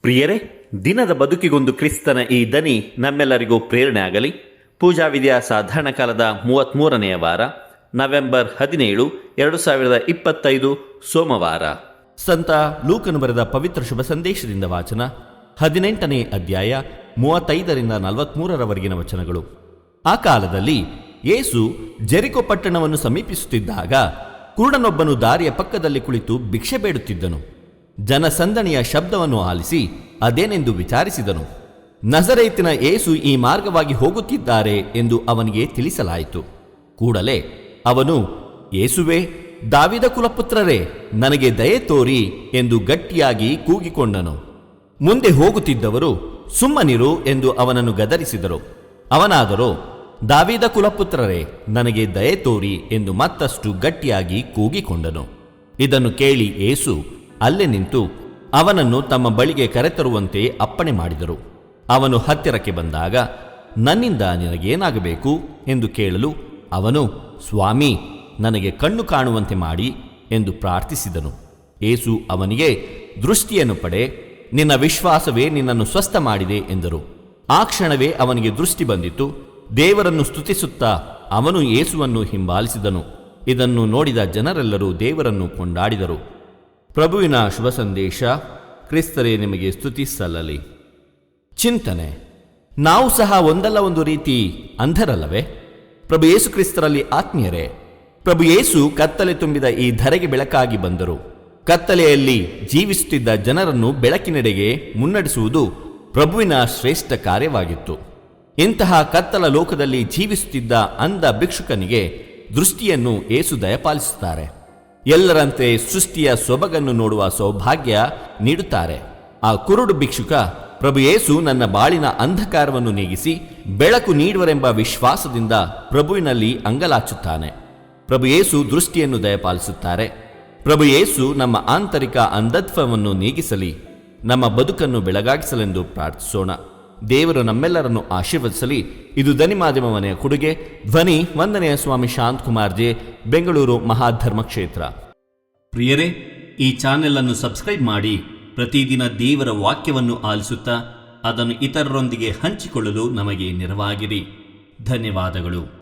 ಪ್ರಿಯರೇ, ದಿನದ ಬದುಕಿಗೊಂದು ಕ್ರಿಸ್ತನ ಈ ದನಿ ನಮ್ಮೆಲ್ಲರಿಗೂ ಪ್ರೇರಣೆ ಆಗಲಿ. ಪೂಜಾ ವಿಧಿಯ ಸಾಧಾರಣ ಕಾಲದ 33ನೆಯ ವಾರ, ನವೆಂಬರ್ 17, 2025 ಸೋಮವಾರ. ಸಂತ ಲೂಕನು ಬರೆದ ಪವಿತ್ರ ಶುಭ ಸಂದೇಶದಿಂದ ವಾಚನ. 18ನೇ ಅಧ್ಯಾಯ 35ರಿಂದ 43ರವರೆಗಿನ ವಚನಗಳು. ಆ ಕಾಲದಲ್ಲಿ ಯೇಸು ಜೆರಿಕೋ ಪಟ್ಟಣವನ್ನು ಸಮೀಪಿಸುತ್ತಿದ್ದಾಗ ಕುರುಡನೊಬ್ಬನು ದಾರಿಯ ಪಕ್ಕದಲ್ಲಿ ಕುಳಿತು ಭಿಕ್ಷೆ ಬೇಡುತ್ತಿದ್ದನು. ಜನಸಂದಣಿಯ ಶಬ್ದವನ್ನು ಆಲಿಸಿ ಅದೇನೆಂದು ವಿಚಾರಿಸಿದನು. ನಜರೇತಿನ ಯೇಸು ಈ ಮಾರ್ಗವಾಗಿ ಹೋಗುತ್ತಿದ್ದಾರೆ ಎಂದು ಅವನಿಗೆ ತಿಳಿಸಲಾಯಿತು. ಕೂಡಲೇ ಅವನು, ಯೇಸುವೇ, ದಾವಿದ ಕುಲಪುತ್ರರೇ, ನನಗೆ ದಯೆ ತೋರಿ ಎಂದು ಗಟ್ಟಿಯಾಗಿ ಕೂಗಿಕೊಂಡನು. ಮುಂದೆ ಹೋಗುತ್ತಿದ್ದವರು ಸುಮ್ಮನಿರು ಎಂದು ಅವನನ್ನು ಗದರಿಸಿದರು. ಅವನಾದರೋ, ದಾವಿದ ಕುಲಪುತ್ರರೇ, ನನಗೆ ದಯೆ ತೋರಿ ಎಂದು ಮತ್ತಷ್ಟು ಗಟ್ಟಿಯಾಗಿ ಕೂಗಿಕೊಂಡನು. ಇದನ್ನು ಕೇಳಿ ಯೇಸು ಅಲ್ಲೇ ನಿಂತು ಅವನನ್ನು ತಮ್ಮ ಬಳಿಗೆ ಕರೆತರುವಂತೆ ಅಪ್ಪಣೆ ಮಾಡಿದರು. ಅವನು ಹತ್ತಿರಕ್ಕೆ ಬಂದಾಗ, ನನ್ನಿಂದ ನಿನಗೇನಾಗಬೇಕು ಎಂದು ಕೇಳಲು ಅವನು, ಸ್ವಾಮಿ, ನನಗೆ ಕಣ್ಣು ಕಾಣುವಂತೆ ಮಾಡಿ ಎಂದು ಪ್ರಾರ್ಥಿಸಿದನು. ಯೇಸು ಅವನಿಗೆ, ದೃಷ್ಟಿಯನ್ನು ಪಡೆ, ನಿನ್ನ ವಿಶ್ವಾಸವೇ ನಿನ್ನನ್ನು ಸ್ವಸ್ಥ ಮಾಡಿದೆ ಎಂದರು. ಆ ಕ್ಷಣವೇ ಅವನಿಗೆ ದೃಷ್ಟಿ ಬಂದಿತು. ದೇವರನ್ನು ಸ್ತುತಿಸುತ್ತಾ ಅವನು ಯೇಸುವನ್ನು ಹಿಂಬಾಲಿಸಿದನು. ಇದನ್ನು ನೋಡಿದ ಜನರೆಲ್ಲರೂ ದೇವರನ್ನು ಕೊಂಡಾಡಿದರು. ಪ್ರಭುವಿನ ಶುಭ ಸಂದೇಶ. ಕ್ರಿಸ್ತರೇ ನಿಮಗೆ ಸ್ತುತಿ ಸಲ್ಲಲಿ. ಚಿಂತನೆ. ನಾವು ಸಹ ಒಂದಲ್ಲ ಒಂದು ರೀತಿ ಅಂಧರಲ್ಲವೇ? ಪ್ರಭು ಯೇಸು ಕ್ರಿಸ್ತರಲ್ಲಿ ಆತ್ಮೀಯರೇ, ಪ್ರಭು ಯೇಸು ಕತ್ತಲೆ ತುಂಬಿದ ಈ ಧರೆಗೆ ಬೆಳಕಾಗಿ ಬಂದರು. ಕತ್ತಲೆಯಲ್ಲಿ ಜೀವಿಸುತ್ತಿದ್ದ ಜನರನ್ನು ಬೆಳಕಿನೆಡೆಗೆ ಮುನ್ನಡೆಸುವುದು ಪ್ರಭುವಿನ ಶ್ರೇಷ್ಠ ಕಾರ್ಯವಾಗಿತ್ತು. ಇಂತಹ ಕತ್ತಲ ಲೋಕದಲ್ಲಿ ಜೀವಿಸುತ್ತಿದ್ದ ಅಂಧ ಭಿಕ್ಷುಕನಿಗೆ ದೃಷ್ಟಿಯನ್ನು ಯೇಸು ದಯಪಾಲಿಸುತ್ತಾರೆ. ಎಲ್ಲರಂತೆ ಸೃಷ್ಟಿಯ ಸೊಬಗನ್ನು ನೋಡುವ ಸೌಭಾಗ್ಯ ನೀಡುತ್ತಾರೆ. ಆ ಕುರುಡು ಭಿಕ್ಷುಕ, ಪ್ರಭು ಯೇಸು ನನ್ನ ಬಾಳಿನ ಅಂಧಕಾರವನ್ನು ನೀಗಿಸಿ ಬೆಳಕು ನೀಡುವರೆಂಬ ವಿಶ್ವಾಸದಿಂದ ಪ್ರಭುವಿನಲ್ಲಿ ಅಂಗಲಾಚುತ್ತಾನೆ. ಪ್ರಭು ಯೇಸು ದೃಷ್ಟಿಯನ್ನು ದಯಪಾಲಿಸುತ್ತಾರೆ. ಪ್ರಭು ಯೇಸು ನಮ್ಮ ಆಂತರಿಕ ಅಂಧತ್ವವನ್ನು ನೀಗಿಸಲಿ, ನಮ್ಮ ಬದುಕನ್ನು ಬೆಳಗಾಗಿಸಲೆಂದು ಪ್ರಾರ್ಥಿಸೋಣ. ದೇವರು ನಮ್ಮೆಲ್ಲರನ್ನು ಆಶೀರ್ವದಿಸಲಿ. ಇದು ಧ್ವನಿ ಮಾಧ್ಯಮ ಮನೆಯ ಕೊಡುಗೆ. ಧ್ವನಿ ವಂದನೆಯ ಸ್ವಾಮಿ ಶಾಂತಕುಮಾರ್ ಜೆ, ಬೆಂಗಳೂರು ಮಹಾಧರ್ಮ ಕ್ಷೇತ್ರ. ಪ್ರಿಯರೇ, ಈ ಚಾನೆಲ್ ಅನ್ನು ಸಬ್ಸ್ಕ್ರೈಬ್ ಮಾಡಿ ಪ್ರತಿದಿನ ದೇವರ ವಾಕ್ಯವನ್ನು ಆಲಿಸುತ್ತಾ ಅದನ್ನು ಇತರರೊಂದಿಗೆ ಹಂಚಿಕೊಳ್ಳಲು ನಮಗೆ ನೆರವಾಗಿರಿ. ಧನ್ಯವಾದಗಳು.